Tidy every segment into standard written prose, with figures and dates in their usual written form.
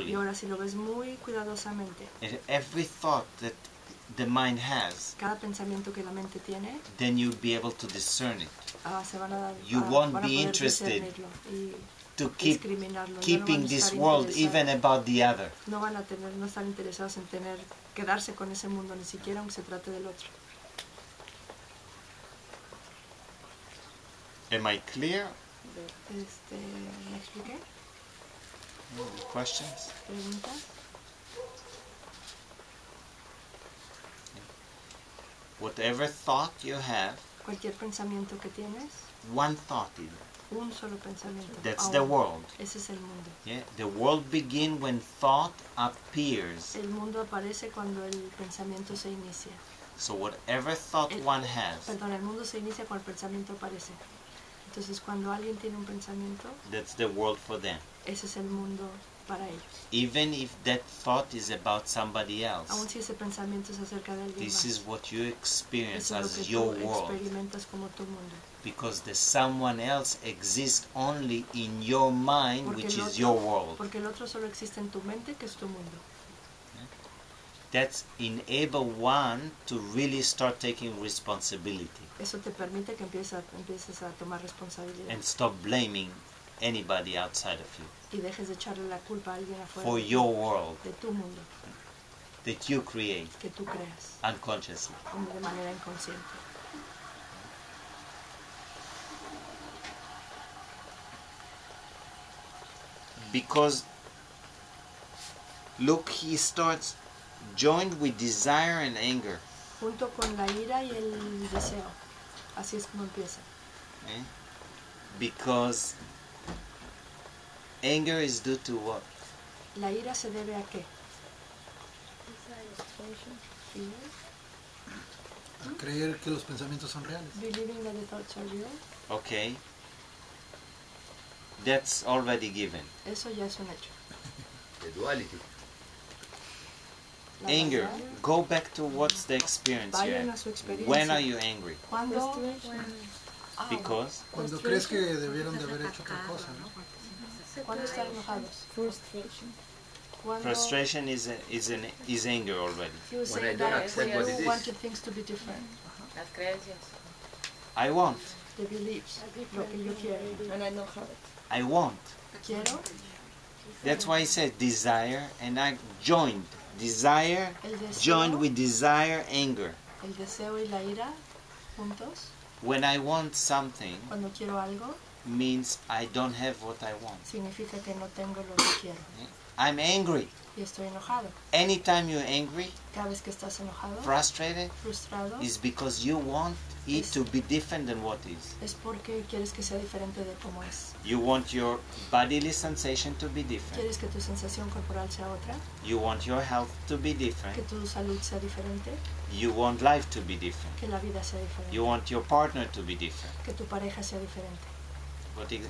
carefully, Y ahora si lo ves muy cuidadosamente, and every thought that the mind has, cada pensamiento que la mente tiene, then you'll be able to discern it. se van a, You won't van a be poder interested discernirlo y to keep discriminarlo. keeping Ya no van a this estar world interesados. even about the other. No van a tener, no están interesados en quedarse con ese mundo, ni siquiera aunque se trate del otro. Am I clear? ¿Me expliqué? Questions? ¿Preguntas? Whatever thought you have, Cualquier pensamiento que tienes, one thought even. un solo pensamiento. That's the world. Ese es el mundo. Yeah? The world begins when thought appears. El mundo aparece cuando el pensamiento se inicia. So whatever thought one has, Perdón, el mundo se inicia cuando el pensamiento aparece. Entonces cuando alguien tiene un pensamiento, that's the world for them. ese es el mundo para ellos. Even if that thought is about somebody else, Aun si ese pensamiento es acerca de alguien this más. is what you experience Eso es lo as que your tú world. experimentas como tu mundo. Because the someone else exists only in your mind, Porque which el is otro- your world. Porque el otro solo existe en tu mente, que es tu mundo. That's enable one to really start taking responsibility Eso te permite que empieces a tomar responsabilidad and stop blaming anybody outside of you y dejes de echarle la culpa a alguien afuera for de, your world de tu mundo that you create que tú creas unconsciously. de manera inconsciente. Because look, he starts joined with desire and anger. Junto con la ira y el deseo. Así es como empieza. Eh? Because anger is due to what? La ira se debe a qué? A creer que los pensamientos son reales. Believing that the thoughts are real. Okay. That's already given. Eso ya es un hecho. The duality. La Anger. dualidad. Go back to what's the experience you Vayan a have. su experiencia. When are you angry? ¿Cuándo? Because Cuando crees que debieron de haber hecho otra cosa, ¿no? ¿Cuándo están enojados? Frustration. ¿Cuándo? frustration is anger already. He was When saying I don't that accept when what you it is. wanted things to be different. Las creencias. I want. The beliefs. Lo que yo quiero. And I don't have it. I want. Quiero. That's why I said desire and I joined. Desire El deseo. joined with desire, anger. El deseo y la ira juntos. When I want something, Cuando quiero algo, means I don't have what I want. significa que no tengo lo que quiero. I'm angry. Y estoy enojado. Anytime you're angry, Cada vez que estás enojado, frustrated, frustrado, is because you want it to be different than what is. es porque quieres que sea diferente de cómo es. You want your bodily sensation to be different. Quieres que tu sensación corporal sea otra, You want your health to be que different. tu salud sea diferente, You want life to be different. que la vida sea diferente, You want your partner to be different. que tu pareja sea diferente,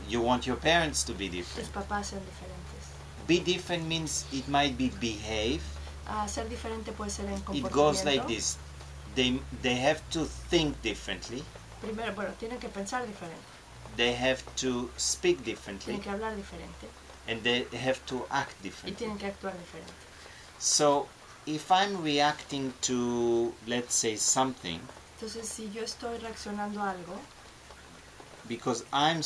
You want your parents to be tus different. papás sean diferentes. Be different means it might be behave. Ser diferente puede ser en It comportamiento. goes like this. They have to think differently. Primero, bueno, tienen que pensar diferente, They have to speak differently. tienen que hablar diferente And they have to act y differently. tienen que actuar diferente. So if I'm reacting to, let's say, something, Entonces, si yo estoy reaccionando a algo, because I'm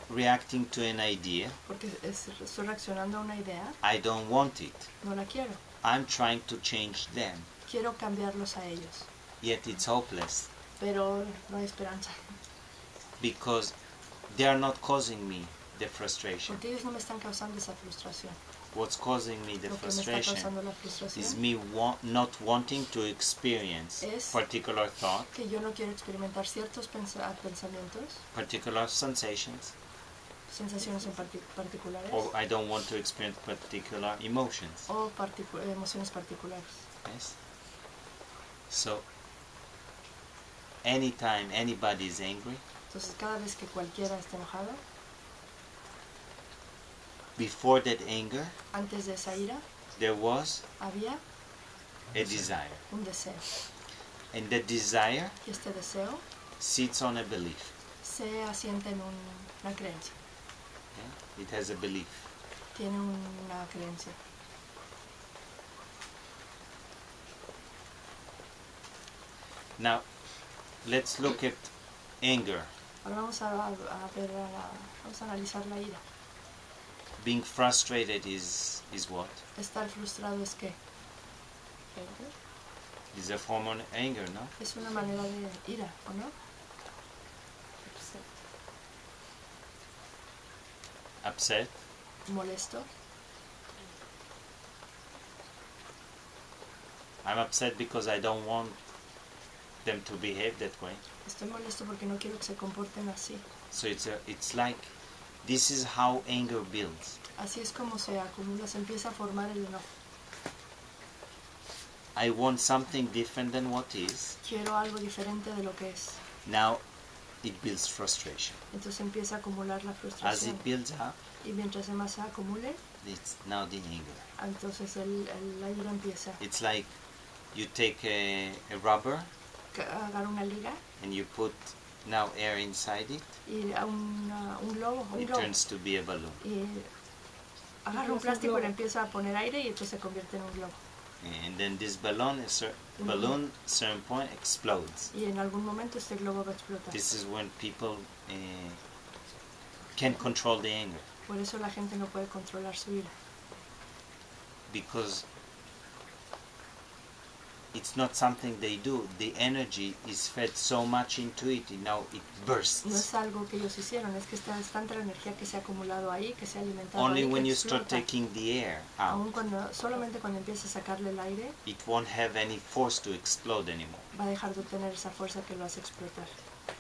reacting to an idea, porque estoy reaccionando a una idea, I don't want it. no la quiero. I'm trying to change them. Quiero cambiarlos a ellos, Yet it's hopeless pero no hay esperanza. because they are not causing me the frustration. Porque ellos no me están causando esa frustración. What's causing me the Lo que me está frustration causando la is frustración me not wanting to experience Es- particular thought, que yo no quiero experimentar ciertos pensamientos, particular sensations, sensaciones en particulares or I don't want to experience particular emotions. o emociones particulares. Yes. So anytime anybody is angry, Entonces, cada vez que cualquiera esté enojado, before that anger, antes de esa ira, there was había a desire. un deseo. And that desire Y este deseo sits on a belief. se asienta en una creencia. Okay? It has a belief. Tiene una creencia. Now, let's look at anger. Ahora vamos a ver, vamos a analizar la ira. Being frustrated is what? Estar frustrado es qué? Is a form of anger, no? Es una manera de ira, ¿o no? Upset. Molesto. I'm upset because I don't want them to behave that way. Estoy molesto porque no quiero que se comporten así. So it's like this is how anger builds. Así es como se acumula, se empieza a formar el enojo. I want something different than what is. Quiero algo diferente de lo que es. Now it builds frustration. Entonces empieza a acumular la As frustración. it builds up, Y mientras más se acumule, it's now the anger. entonces la ira empieza. It's like you take a rubber Agarra una liga and you put now air inside it. y a un globo, It turns to be a balloon. y agarra un plástico y le empieza a poner aire y entonces se convierte en un globo. And then this balloon, balloon, certain point explodes. Y en algún momento este globo va a explotar. This is when people can control the anger, Por eso la gente no puede controlar su ira. because it's not something they do. The energy is fed so much into it, and now it No bursts. es algo que ellos hicieron, es que es tanta la energía que se ha acumulado ahí, que se ha alimentado Only ahí, when que you start explota. taking the air Aún out, solamente cuando empieza a sacarle el aire, it won't have any force to explode anymore. va a dejar de tener esa fuerza que lo hace explotar.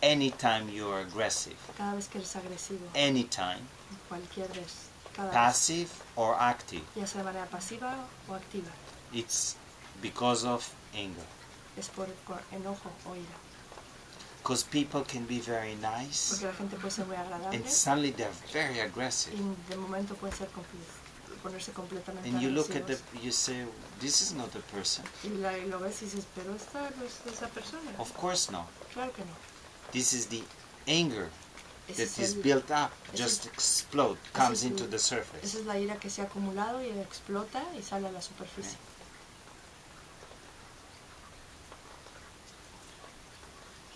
Anytime you are aggressive, Cada vez que eres agresivo, anytime, cualquier vez, cada vez, passive or active, ya sea de manera pasiva o activa, it's because of anger. es por enojo o ira. Because people can be very nice, Porque la gente puede ser muy agradable and suddenly they're very aggressive. y de momento puede ser ponerse completamente And you look at agresivos. you say, this is not a person. Y lo ves y dices, pero esta no es esa persona. Of course not. Claro que no. This is the anger Ese that es is el- built up, ese just es- explode, ese comes es into el- the Esa surface. es la ira que se ha acumulado y explota y sale a la superficie.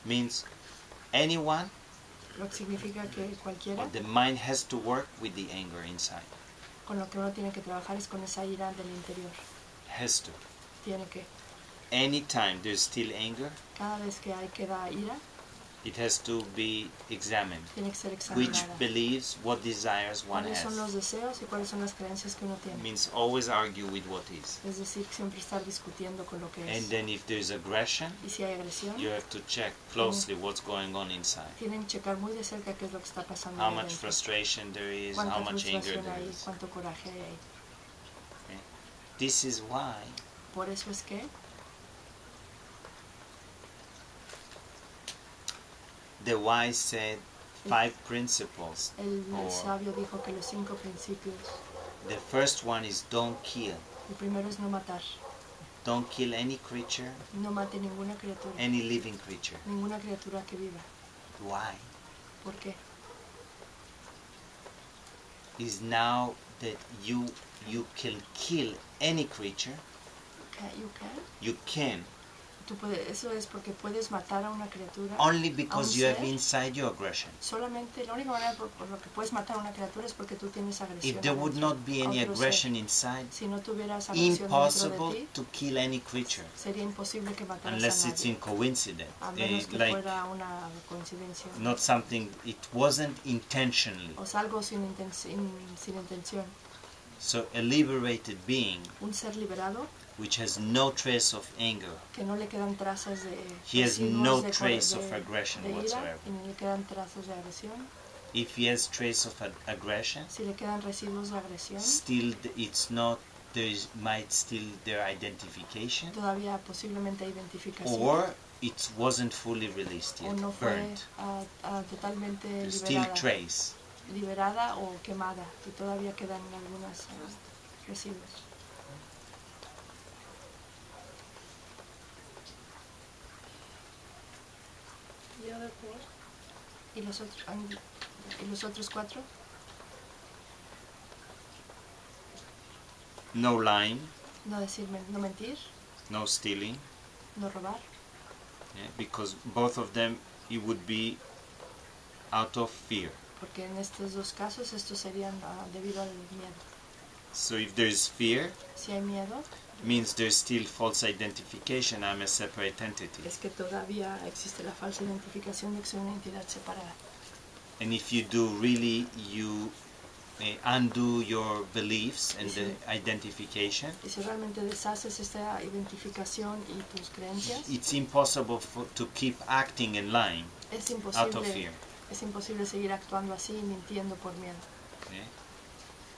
Means anyone, Lo que significa que cualquiera, the mind has to work with the anger inside. con lo que uno tiene que trabajar es con esa ira del interior. Has to. Tiene que, Anytime there's still anger, cada vez que queda ira, it has to be examined. tiene que ser Which examinada. beliefs, what desires one ¿Cuáles son los has. deseos y cuáles son las creencias que uno tiene? Means always argue with what is. Es decir, siempre estar discutiendo con lo que And es. then if there's aggression, Y si hay agresión, you have to check closely what's going on inside. tienen que checar muy de cerca qué es lo que está pasando How ahí much dentro. frustration there is, how Cuánta much anger frustración there hay, is. cuánto coraje hay ahí. This is why Por eso es que the wise said 5 principles. el Or sabio dijo que los 5 principios, the first one is don't kill. el primero es no matar. Don't kill any creature, No mate ninguna criatura, any living creature. ninguna criatura que viva. Why? ¿Por qué? Is now that you can kill any creature, You can. you can, Eso es porque puedes matar a una criatura only because you have ser. inside your aggression. Solamente, la única manera por lo que puedes matar a una criatura es porque tú tienes agresión. If there would adentro, not be a any otro aggression ser. inside, Si no tuvieras agresión dentro impossible de ti, to kill any creature sería imposible que mataras unless a it's nadie. in coincidence. A menos que Like fuera una coincidencia. not something, it wasn't intentionally. O sea, algo sin intención. So a liberated being Un ser liberado which has no trace of anger, que no le quedan trazas de he has residuos no de trace of aggression de ira whatsoever. y no le quedan trazas de agresión. If he has trace of aggression, Si le quedan residuos de agresión, still it's not, might still their identification, todavía posiblemente identificación. or it wasn't fully released O yet, no fue burnt. totalmente There's still liberada, trace. liberada o quemada, y todavía quedan algunos residuos. ¿Y los otros 4? No lying, No decir, no mentir, no stealing, no robar, Yeah, because both of them, it would be out of fear. Porque en estos dos casos estos serían debido al miedo. So if there is fear, Si hay miedo, means there's still false identification. I'm a separate entity. es que todavía existe la falsa identificación de que soy una entidad separada. And if you do really, you undo your beliefs and the identification, Y si realmente deshaces esta identificación y tus creencias, it's impossible to keep acting and lying es out of fear. imposible seguir actuando así y mintiendo por miedo. Okay?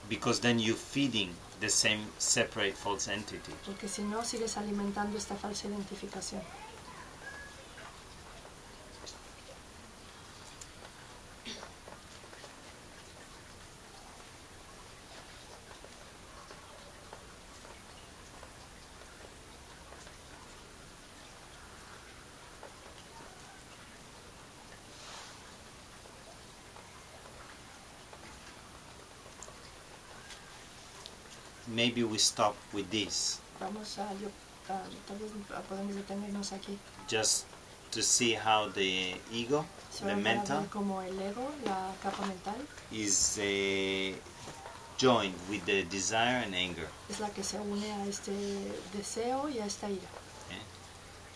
Because then you're feeding the same separate false entity. Porque si no, sigues alimentando esta falsa identificación. Maybe we stop with this, Vamos a, tal vez podemos detenernos aquí. just to see how the ego, Solo the para mental, ver cómo el ego, la capa mental, is joined with the desire and anger. es la que se une a este deseo y a esta ira.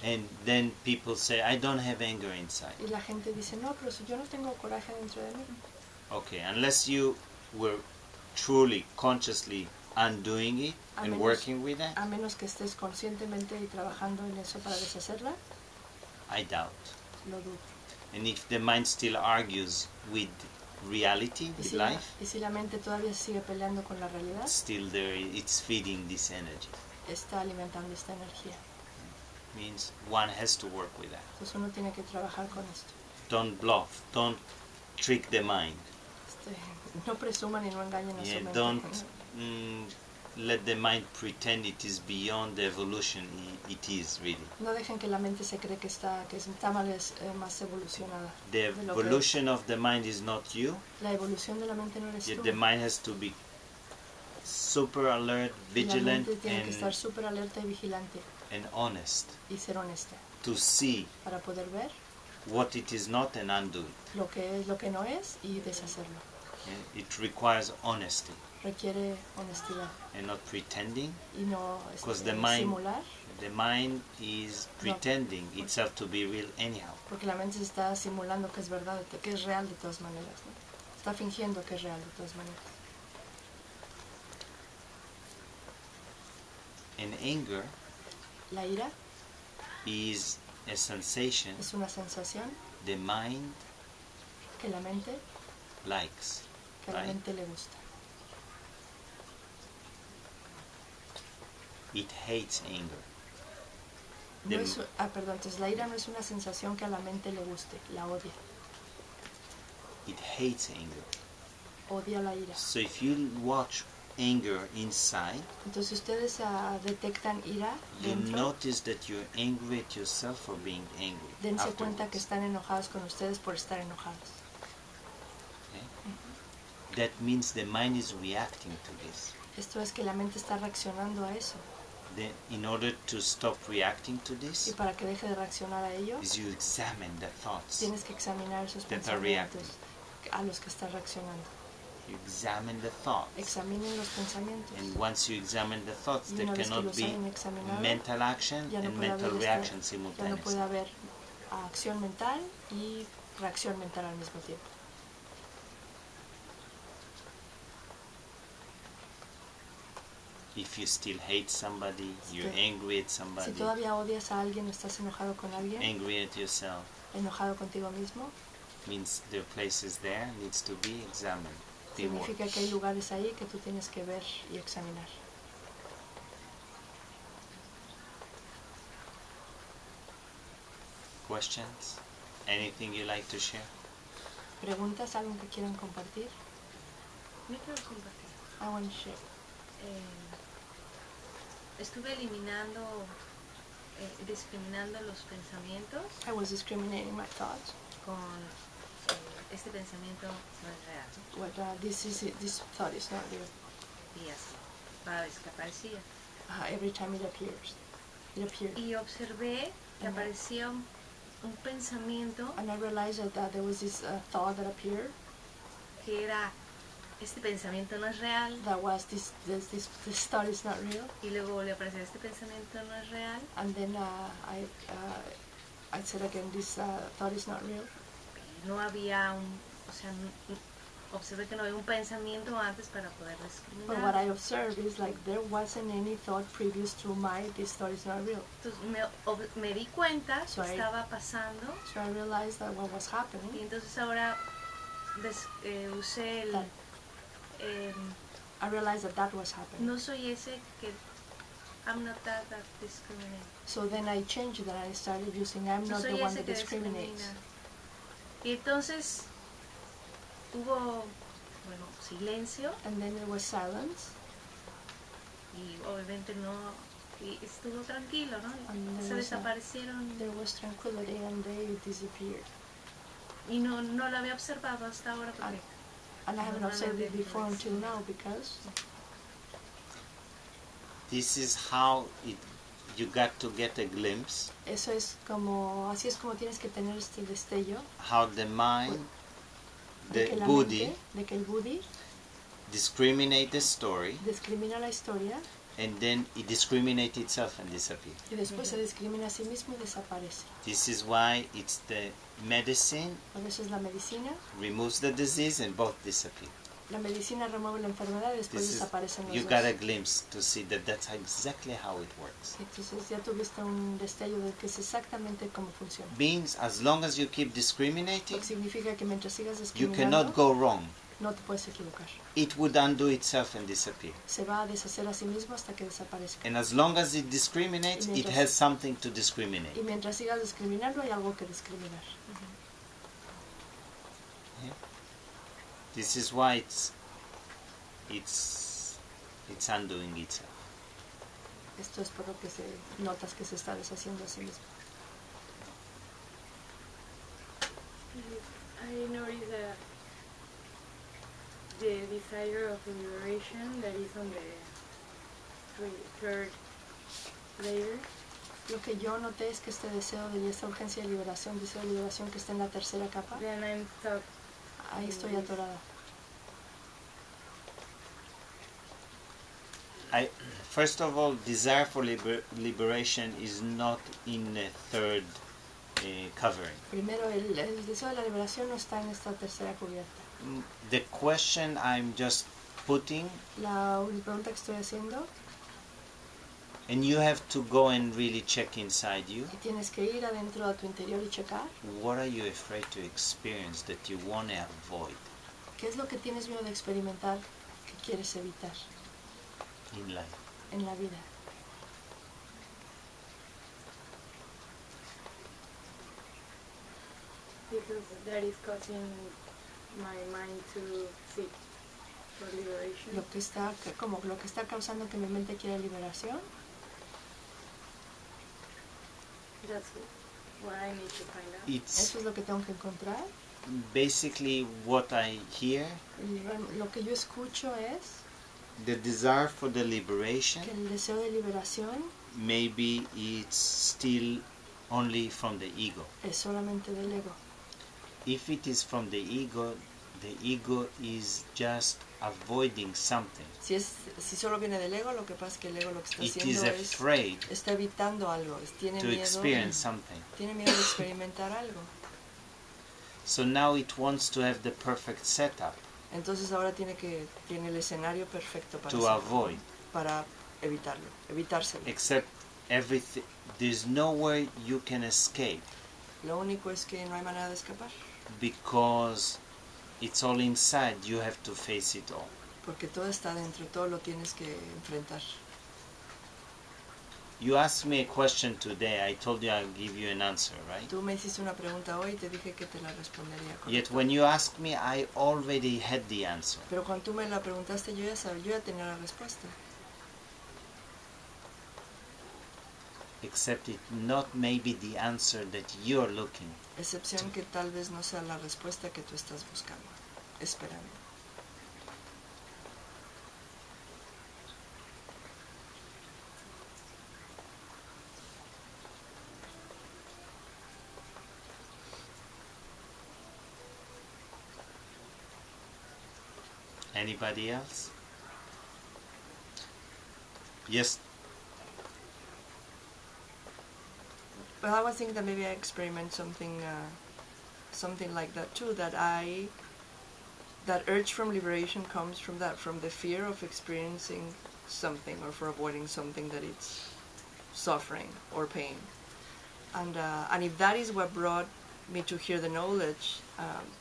And then people say, I don't have anger inside. Y la gente dice, no, pero si yo no tengo coraje dentro de mí. Okay, unless you were truly, consciously undoing it A and menos- working with that, A menos que estés conscientemente y trabajando en eso para deshacerla, I doubt. lo dudo. And if the mind still argues with reality, Y with si, la, life, y si la mente todavía sigue peleando con la realidad, still there, it's feeding this energy. está alimentando esta energía. Means one has to work with that. Entonces uno tiene que trabajar con esto. Don't bluff, don't trick the mind. No presuman y no engañen a su Yeah, mente. don't let the mind pretend it is beyond the evolution it is really. No dejen que la mente se cree que está más evolucionada. The de lo que evolution of the mind is not you. es. La evolución de la mente no eres Yet tú. the mind has to be super alert, Y la vigilant, mente tiene que estar súper alerta y vigilante and honest y ser honesta to see para poder ver what it is not and undo it. lo que es, lo que no es y deshacerlo. Yeah? It requires honesty Requiere honestidad and not pretending, y no because the mind, simular, the mind is pretending itself to be real anyhow. porque la mente se está simulando que es verdad, que es real de todas maneras, ¿no? Está fingiendo que es real de todas maneras. And anger La ira is a sensation es una sensación the mind que la mente, likes. que a la Right. mente le gusta. It hates anger. No Dem- perdón, entonces la ira no es una sensación que a la mente le guste, la odia. It hates anger. Odia la ira. So if you watch anger inside, Entonces ustedes detectan ira you dentro, notice that you're angry at yourself for being angry. dense cuenta que afterwards. están enojados con ustedes por estar enojados. That means the mind is reacting to this. Esto es que la mente está reaccionando a eso. Then, in order to stop reacting to Y this, para que deje de reaccionar a ello, is you examine the thoughts. tienes que examinar esos That are pensamientos a los que estás reaccionando. You examine the thoughts. Examinen los pensamientos. And once you examine the thoughts, Y there una vez que cannot los be hayan examinado, mental action ya no and puede mental haber reaction ya no simultaneously. puede haber acción mental y reacción mental al mismo tiempo. If you still hate somebody, you're Still- angry at Si somebody, todavía odias a alguien o estás enojado con alguien, angry at yourself, enojado contigo mismo, means there are places there needs to be examined, be worked. significa que hay lugares ahí que tú tienes que ver y examinar. Questions? Anything you like to share? ¿Preguntas? ¿Algo que quieran compartir? No quiero compartir. I want to share. Estuve eliminando, discriminando los pensamientos I was discriminating my thoughts. con este pensamiento no es real. What this thought is not real. Y así, cada vez que aparecía. Every time it appears. It appeared. Y observé que Ajá. aparecían un pensamiento And I realized that there was this thought that appeared que era, este pensamiento no es real, that was this thought is not real. y luego volvió a aparecer, este pensamiento no es real, And then I said again, this thought is not real. no había o sea, observé que no había un pensamiento antes para poder But what I discriminar. observed is like there wasn't any thought previous to this thought is not real. Entonces me di cuenta So que I- estaba pasando, So I realized that what was y happening, entonces ahora usé el... That- I realized that was happening. no soy ese que... I'm not that discriminates. So then I changed that. I started using I'm No not the soy one ese that que discriminates. discrimina. Y entonces hubo, bueno, silencio, And then there was silence. y obviamente no, y estuvo tranquilo, ¿no? And Se there was desaparecieron, There was tranquility and they disappeared. y no lo había observado hasta ahora porque And I haven't observed it before until now because This is how you got to get a glimpse así es como tienes que tener este destello how the mind, de the que la Buddhi, mente, de que el Buddhi discriminate the story, discrimina la historia and then it discriminates itself and disappears. y después se discrimina a sí mismo y desaparece. This is why it's the medicine Por eso es la medicina. removes the disease and both disappear. La medicina remueve la enfermedad y después This is, desaparecen los you dos. got a glimpse to see that that's exactly how it works. Entonces ya tuviste un destello de que es exactamente cómo funciona. Means as long as you keep Lo discriminating, que significa que mientras sigas you discriminando, cannot go wrong. no te puedes equivocar. It would undo itself and disappear. Se va a deshacer a sí mismo hasta que desaparezca. And as long as it discriminates, it has something to discriminate. Y mientras sigas discriminando, hay algo que discriminar. This is why it's undoing itself. Esto es por lo que notas que se está deshaciendo a sí mismo. I noticed that the desire of liberation that is on the third layer, Lo que yo noté es que este deseo de esta urgencia de liberación, deseo de liberación que está en la tercera capa, then I'm stuck. ahí estoy atorada. First of all, desire for liberation is not in the third covering. Primero, el deseo de la liberación no está en esta tercera cubierta. The question I'm just putting, La pregunta que estoy haciendo, and you have to go and really check inside you, y tienes que ir adentro a tu interior y checar, what are you afraid to experience that you want to avoid ¿qué es lo que tienes miedo de experimentar que quieres evitar in life? en la vida? Because that is causing my mind to seek for liberation. Lo que está causando que mi mente quiera liberación, That's what I need to find out. It's eso es lo que tengo que encontrar. basically what I hear, Lo que yo escucho es the desire for the liberation. que el deseo de liberación Maybe it's still only from the ego. es solamente del ego. If it is from the ego is just avoiding something. Si solo viene del ego, lo que pasa es que el ego lo que está It is haciendo es afraid está evitando algo, tiene to miedo experience something. de experimentar algo. So now it wants to have the perfect setup Entonces ahora tiene el escenario perfecto to avoid. para evitárselo. Except everything, there's nowhere you can escape Lo único es que no hay manera de escapar, because it's all inside. You have to face it all. porque todo está dentro, todo lo tienes que enfrentar. You asked me a question today. I told you I'll give you an answer, right? Tú me hiciste una pregunta hoy y te dije que te la respondería Yet correcta. when you asked me, I already had the answer. Pero cuando tú me la preguntaste, yo ya tenía la respuesta. Except it not maybe the answer that you're looking. Excepción que tal vez no sea la respuesta que tú estás buscando, esperando. Anybody else? Yes. But I was thinking that maybe I experiment something like that too. That urge from liberation comes from the fear of experiencing something or for avoiding something that it's suffering or pain. And if that is what brought me to hear the knowledge,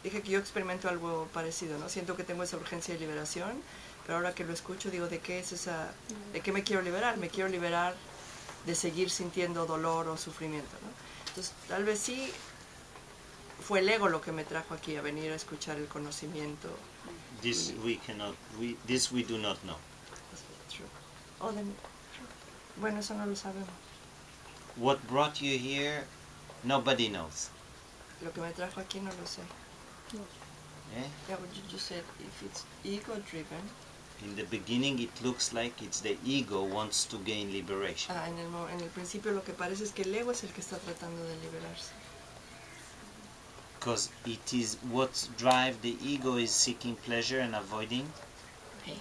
dije que yo experimento algo parecido, ¿no? Siento que tengo esa urgencia de liberación, pero ahora que lo escucho digo, ¿de qué es esa? ¿De qué me quiero liberar? Me quiero liberar de seguir sintiendo dolor o sufrimiento, ¿no? Entonces, tal vez sí fue el ego lo que me trajo aquí a venir a escuchar el conocimiento. This we do not know. True. Oh, then, bueno, eso no lo sabemos. What brought you here, nobody knows. Lo que me trajo aquí no lo sé. Eh? Yeah, but you just said if it's ego-driven. In the beginning it looks like it's the ego wants to gain liberation. En el principio lo que parece es que el ego es el que está tratando de liberarse. Because it is what drive the ego is seeking pleasure and avoiding Pain.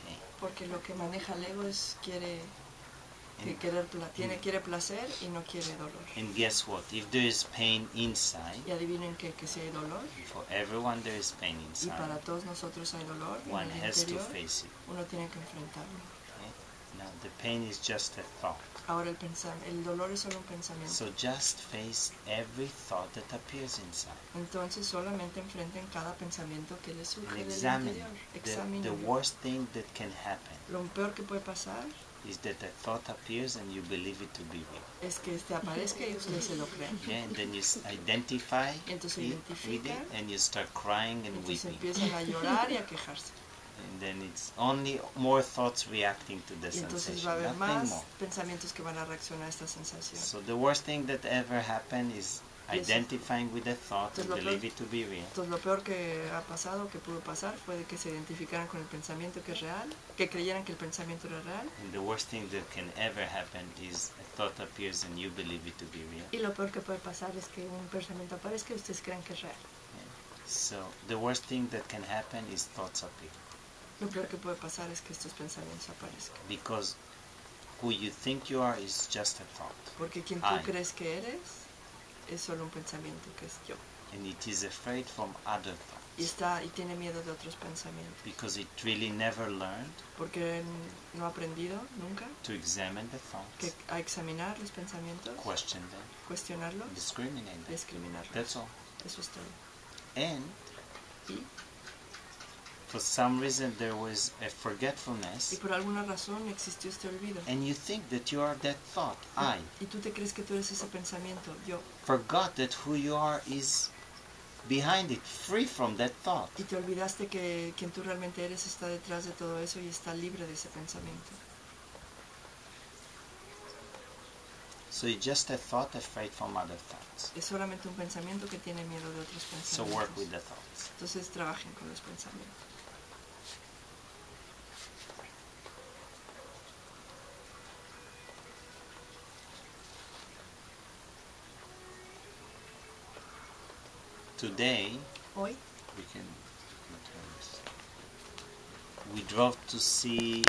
pain. Porque lo que maneja el ego es quiere placer y no quiere dolor. And guess what? If there is pain inside, Y adivinen que si hay dolor, for everyone there is pain y para inside, todos nosotros hay dolor one en el has to interior, face it. uno tiene que enfrentarlo. Okay? Now the pain is just a thought. Ahora el dolor es solo un pensamiento. So just face every thought that appears inside. Entonces solamente enfrenten cada pensamiento que les surge And del examine interior. the Examínenlo. worst thing that can happen Lo peor que puede pasar is that a thought appears and you believe it to be real. es que aparezca y ustedes se lo creen. Yeah, and then you identify Entonces it with it identifican, and you start crying and entonces weeping. empiezan a llorar y a quejarse. And then it's only more thoughts reacting to the Y entonces sensation, va a haber nothing más more. pensamientos que van a reaccionar a esta sensación. So the worst thing that ever happened is Yes. identifying with the thought and Entonces, lo believe peor- it to be real. Entonces lo peor que ha pasado, que pudo pasar, fue de que se identificaran con el pensamiento que es real, que creyeran que el pensamiento era real, And the worst thing that can ever happen is a thought appears and you believe it to be real. y lo peor que puede pasar es que un pensamiento aparezca y ustedes crean que es real. So the worst thing that can happen is thoughts appear. Lo peor que puede pasar es que estos pensamientos aparezcan. Because who you think you are is just a thought. Porque quien tú I. crees que eres es solo un pensamiento que es yo. And it is afraid from other Y thoughts. y tiene miedo de otros pensamientos. Because it really never learned Porque no ha aprendido nunca to examine the thoughts, a examinar los pensamientos, question them, cuestionarlos, discriminate them. discriminarlos. That's all. Eso es todo. And Y for some reason there was a forgetfulness, por alguna razón existió este olvido. and you think that you are that thought, I. Y tú te crees que tú eres ese pensamiento, yo. Forgot that who you are is behind it, free from that thought. Y te olvidaste que quien tú realmente eres está detrás de todo eso y está libre de ese pensamiento. So it's just a thought afraid from other thoughts. Es solamente un pensamiento que tiene miedo de otros So work pensamientos. with the thoughts. Entonces trabajen con los pensamientos. Today, Hoy we drove to see